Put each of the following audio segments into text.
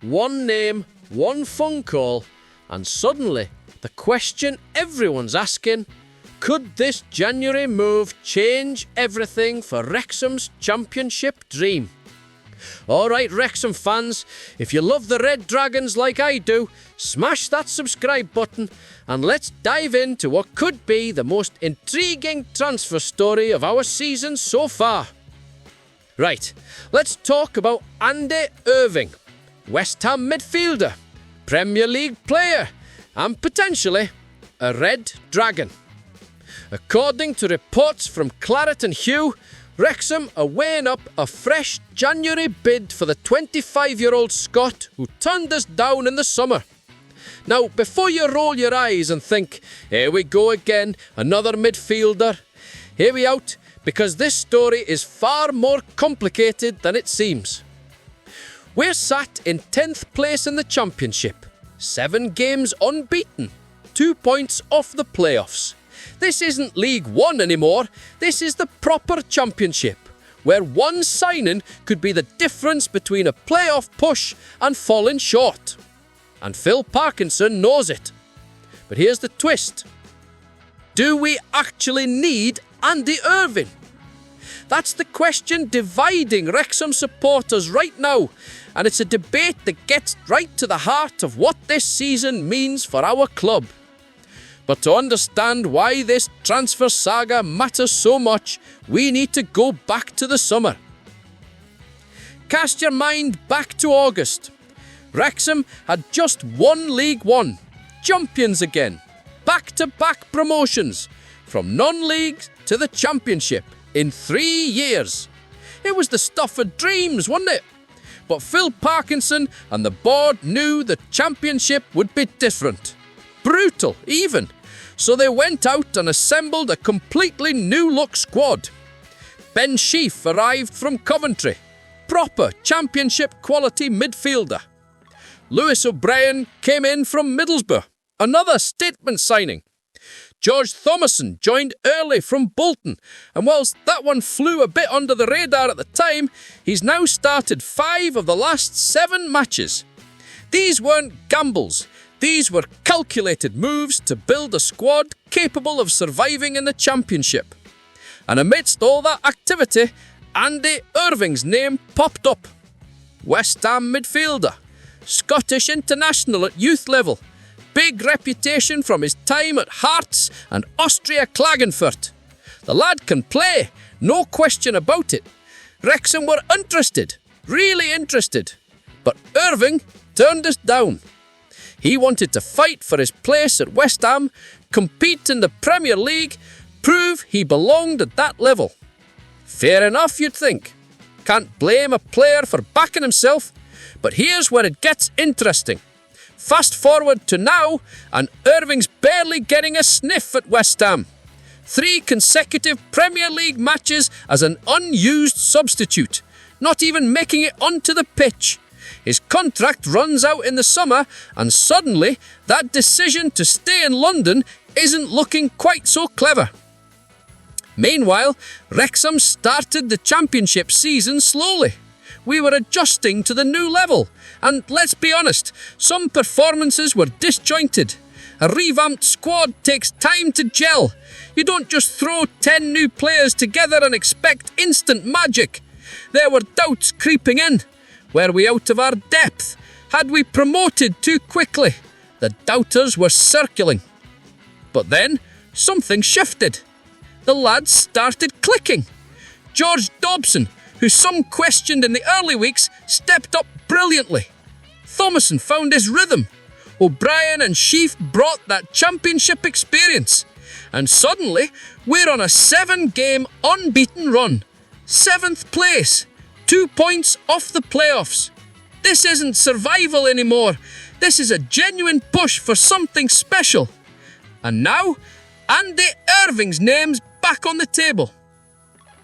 One name, one phone call, and suddenly the question everyone's asking: could this January move change everything for Wrexham's championship dream? Alright, Wrexham fans, if you love the Red Dragons like I do, smash that subscribe button and let's dive into what could be the most intriguing transfer story of our season so far. Right, let's talk about Andy Irving, West Ham midfielder, Premier League player, and potentially a Red Dragon. According to reports from Claret and Hugh, Wrexham are weighing up a fresh January bid for the 25-year-old Scot who turned us down in the summer. Now, before you roll your eyes and think, here we go again, another midfielder, hear me out, because this story is far more complicated than it seems. We're sat in 10th place in the Championship, 7 games unbeaten, 2 points off the playoffs. This isn't League One anymore, this is the proper Championship, where one signing could be the difference between a playoff push and falling short. And Phil Parkinson knows it. But here's the twist. Do we actually need Andy Irving? That's the question dividing Wrexham supporters right now, and it's a debate that gets right to the heart of what this season means for our club. But to understand why this transfer saga matters so much, we need to go back to the summer. Cast your mind back to August. Wrexham had just won League One, champions again, back-to-back promotions, from non-league to the Championship in 3 years. It was the stuff of dreams, wasn't it? But Phil Parkinson and the board knew the Championship would be different. Brutal, even. So they went out and assembled a completely new-look squad. Ben Sheaf arrived from Coventry, proper Championship quality midfielder. Lewis O'Brien came in from Middlesbrough, another statement signing. George Thomason joined early from Bolton, and whilst that one flew a bit under the radar at the time, he's now started 5 of the last 7 matches. These weren't gambles. These were calculated moves to build a squad capable of surviving in the Championship. And amidst all that activity, Andy Irving's name popped up. West Ham midfielder, Scottish international at youth level, big reputation from his time at Hearts and Austria Klagenfurt. The lad can play, no question about it. Wrexham were interested, really interested. But Irving turned us down. He wanted to fight for his place at West Ham, compete in the Premier League, prove he belonged at that level. Fair enough, you'd think. Can't blame a player for backing himself, but here's where it gets interesting. Fast forward to now, and Irving's barely getting a sniff at West Ham. 3 consecutive Premier League matches as an unused substitute, not even making it onto the pitch. His contract runs out in the summer, and suddenly that decision to stay in London isn't looking quite so clever. Meanwhile, Wrexham started the Championship season slowly. We were adjusting to the new level, and let's be honest, some performances were disjointed. A revamped squad takes time to gel. You don't just throw 10 new players together and expect instant magic. There were doubts creeping in. Were we out of our depth? Had we promoted too quickly? The doubters were circling. But then, something shifted. The lads started clicking. George Dobson, who some questioned in the early weeks, stepped up brilliantly. Thomason found his rhythm. O'Brien and Sheaf brought that Championship experience. And suddenly, we're on a 7-game unbeaten run. 7th place. 2 points off the playoffs. This isn't survival anymore. This is a genuine push for something special. And now, Andy Irving's name's back on the table.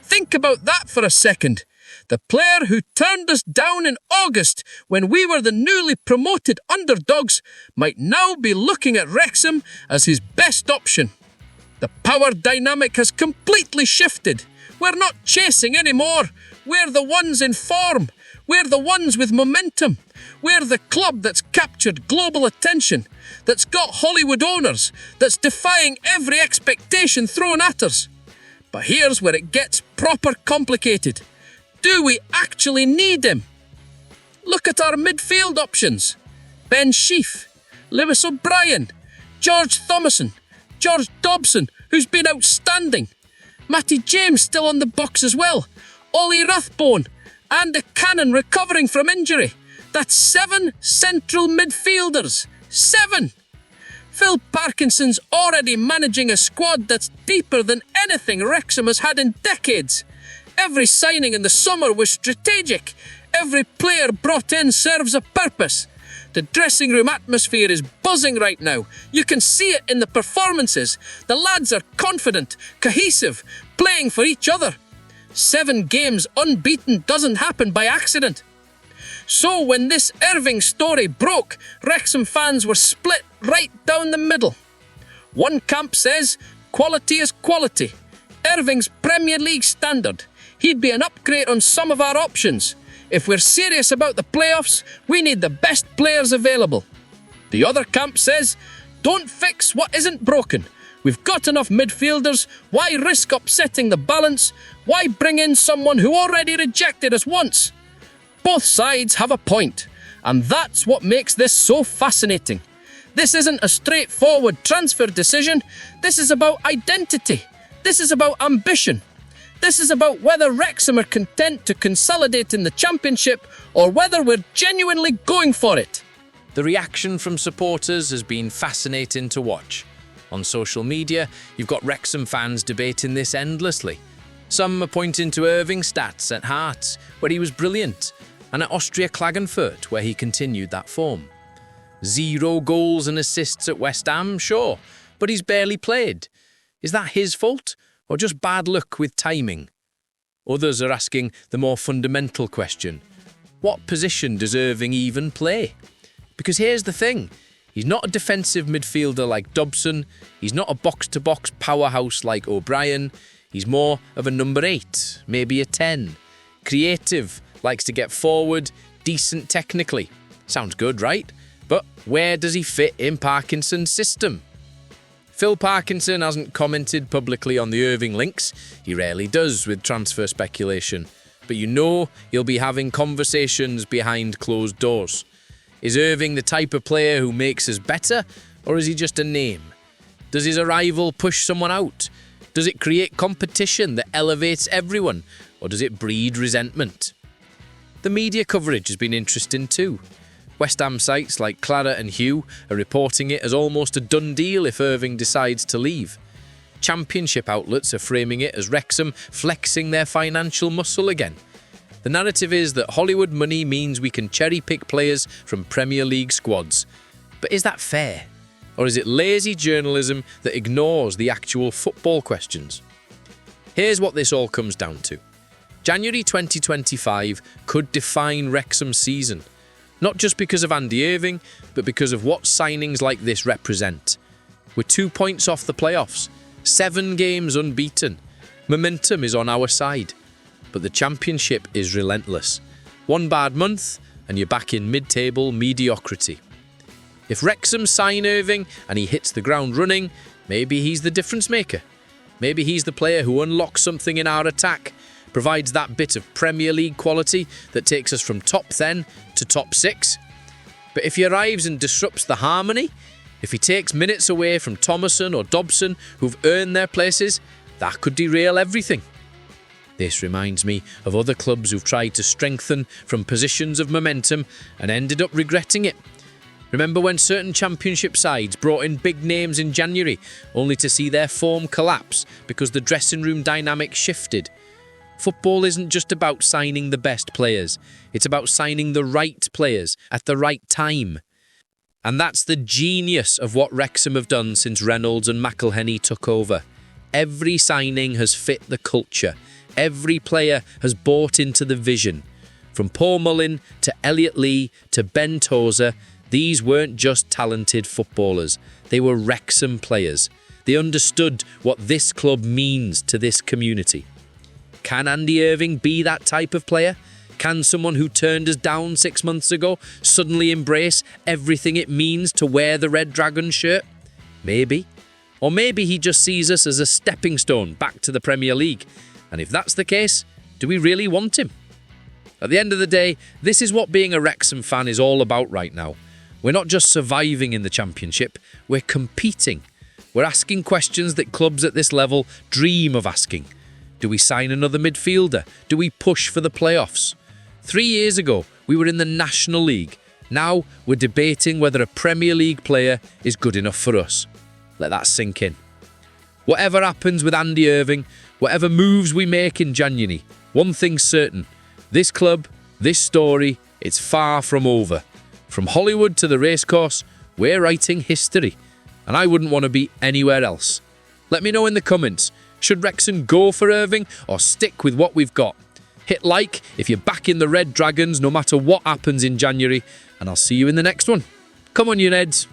Think about that for a second. The player who turned us down in August when we were the newly promoted underdogs might now be looking at Wrexham as his best option. The power dynamic has completely shifted. We're not chasing anymore. We're the ones in form. We're the ones with momentum. We're the club that's captured global attention, that's got Hollywood owners, that's defying every expectation thrown at us. But here's where it gets proper complicated. Do we actually need him? Look at our midfield options. Ben Sheaf, Lewis O'Brien, George Thomason, George Dobson, who's been outstanding. Matty James still on the box as well. Ollie Rathbone, and a Cannon recovering from injury. That's 7 central midfielders. 7! Phil Parkinson's already managing a squad that's deeper than anything Wrexham has had in decades. Every signing in the summer was strategic. Every player brought in serves a purpose. The dressing room atmosphere is buzzing right now. You can see it in the performances. The lads are confident, cohesive, playing for each other. 7 games unbeaten doesn't happen by accident. So when this Irving story broke, Wrexham fans were split right down the middle. One camp says, quality is quality. Irving's Premier League standard. He'd be an upgrade on some of our options. If we're serious about the playoffs, we need the best players available. The other camp says, don't fix what isn't broken. We've got enough midfielders. Why risk upsetting the balance? Why bring in someone who already rejected us once? Both sides have a point, and that's what makes this so fascinating. This isn't a straightforward transfer decision. This is about identity. This is about ambition. This is about whether Wrexham are content to consolidate in the Championship or whether we're genuinely going for it. The reaction from supporters has been fascinating to watch. On social media, you've got Wrexham fans debating this endlessly. Some are pointing to Irving's stats at Hearts, where he was brilliant, and at Austria Klagenfurt, where he continued that form. 0 goals and assists at West Ham, sure, but he's barely played. Is that his fault, or just bad luck with timing? Others are asking the more fundamental question: what position does Irving even play? Because here's the thing, he's not a defensive midfielder like Dobson, he's not a box-to-box powerhouse like O'Brien, he's more of a number 8, maybe a 10. Creative, likes to get forward, decent technically. Sounds good, right? But where does he fit in Parkinson's system? Phil Parkinson hasn't commented publicly on the Irving links. He rarely does with transfer speculation. But you know he'll be having conversations behind closed doors. Is Irving the type of player who makes us better, or is he just a name? Does his arrival push someone out? Does it create competition that elevates everyone, or does it breed resentment? The media coverage has been interesting too. West Ham sites like Clara and Hugh are reporting it as almost a done deal if Irving decides to leave. Championship outlets are framing it as Wrexham flexing their financial muscle again. The narrative is that Hollywood money means we can cherry-pick players from Premier League squads. But is that fair? Or is it lazy journalism that ignores the actual football questions? Here's what this all comes down to. January 2025 could define Wrexham's season. Not just because of Andy Irving, but because of what signings like this represent. We're 2 points off the playoffs, 7 games unbeaten. Momentum is on our side. But the Championship is relentless. 1 bad month, and you're back in mid-table mediocrity. If Wrexham sign Irving and he hits the ground running, maybe he's the difference maker. Maybe he's the player who unlocks something in our attack, provides that bit of Premier League quality that takes us from top 10 to top 6. But if he arrives and disrupts the harmony, if he takes minutes away from Thomason or Dobson who've earned their places, that could derail everything. This reminds me of other clubs who've tried to strengthen from positions of momentum and ended up regretting it. Remember when certain Championship sides brought in big names in January only to see their form collapse because the dressing room dynamic shifted? Football isn't just about signing the best players, it's about signing the right players at the right time. And that's the genius of what Wrexham have done since Reynolds and McElhenney took over. Every signing has fit the culture. Every player has bought into the vision. From Paul Mullin to Elliot Lee to Ben Tozer, these weren't just talented footballers. They were Wrexham players. They understood what this club means to this community. Can Andy Irving be that type of player? Can someone who turned us down 6 months ago suddenly embrace everything it means to wear the Red Dragon shirt? Maybe. Or maybe he just sees us as a stepping stone back to the Premier League. And if that's the case, do we really want him? At the end of the day, this is what being a Wrexham fan is all about right now. We're not just surviving in the Championship, we're competing. We're asking questions that clubs at this level dream of asking. Do we sign another midfielder? Do we push for the playoffs? 3 years ago, we were in the National League. Now, we're debating whether a Premier League player is good enough for us. Let that sink in. Whatever happens with Andy Irving, whatever moves we make in January, one thing's certain. This club, this story, it's far from over. From Hollywood to the racecourse, we're writing history. And I wouldn't want to be anywhere else. Let me know in the comments, should Wrexham go for Irving or stick with what we've got? Hit like if you're back in the Red Dragons no matter what happens in January, and I'll see you in the next one. Come on, you Neds.